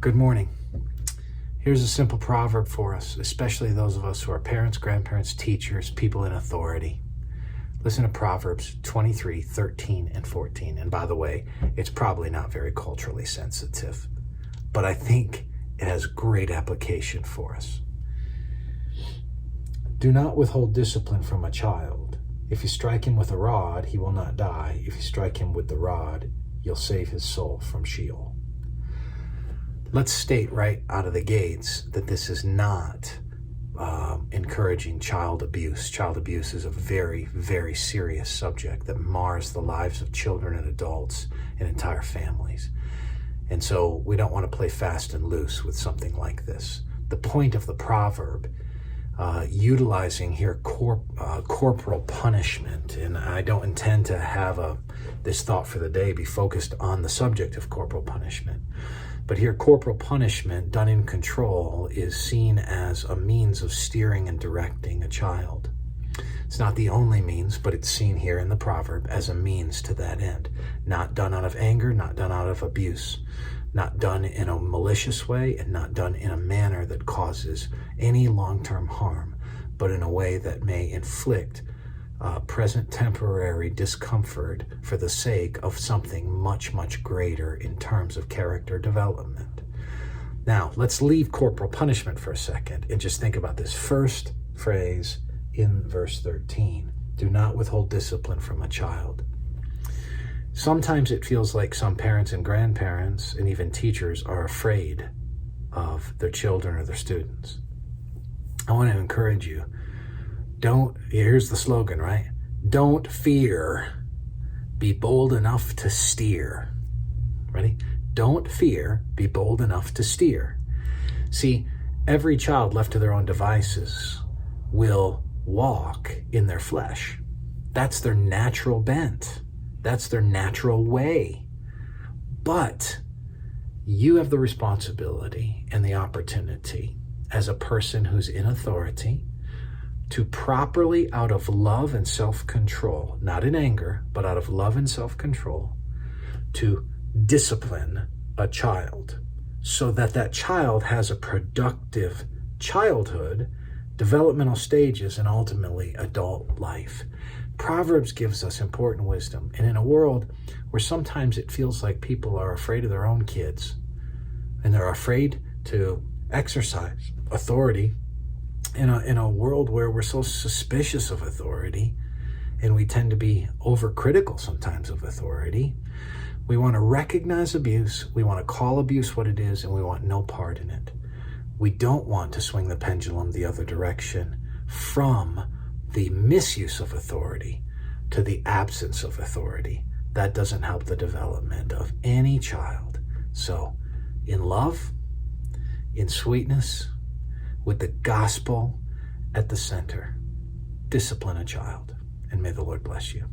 Good morning. Here's a simple proverb for us, especially those of us who are parents, grandparents, teachers, people in authority. Listen to Proverbs 23, 13, and 14. And by the way, it's probably not very culturally sensitive, but I think it has great application for us. Do not withhold discipline from a child. If you strike him with a rod, he will not die. If you strike him with the rod, you'll save his soul from Sheol. Let's state right out of the gates that this is not encouraging child abuse. Child abuse is a very, very serious subject that mars the lives of children and adults and entire families. And so we don't want to play fast and loose with something like this. The point of the proverb, utilizing here corporal punishment, and I don't intend to have this thought for the day be focused on the subject of corporal punishment. But here, corporal punishment done in control is seen as a means of steering and directing a child. It's not the only means, but it's seen here in the proverb as a means to that end. Not done out of anger, not done out of abuse, not done in a malicious way, and not done in a manner that causes any long-term harm, but in a way that may inflict present temporary discomfort for the sake of something much, much greater in terms of character development. Now, let's leave corporal punishment for a second and just think about this first phrase in verse 13. Do not withhold discipline from a child. Sometimes it feels like some parents and grandparents and even teachers are afraid of their children or their students. I want to encourage you. Here's the slogan, right? Don't fear, be bold enough to steer. Ready? Don't fear, be bold enough to steer. See, every child left to their own devices will walk in their flesh. That's their natural bent. That's their natural way. But you have the responsibility and the opportunity as a person who's in authority to properly, out of love and self-control, not in anger, but out of love and self-control, to discipline a child so that that child has a productive childhood, developmental stages, and ultimately adult life. Proverbs gives us important wisdom. And in a world where sometimes it feels like people are afraid of their own kids and they're afraid to exercise authority, in a world where we're so suspicious of authority and we tend to be overcritical sometimes of authority, we want to recognize abuse, we want to call abuse what it is, and we want no part in it. We don't want to swing the pendulum the other direction from the misuse of authority to the absence of authority. That doesn't help the development of any child. So, in love, in sweetness, with the gospel at the center, discipline a child, and may the Lord bless you.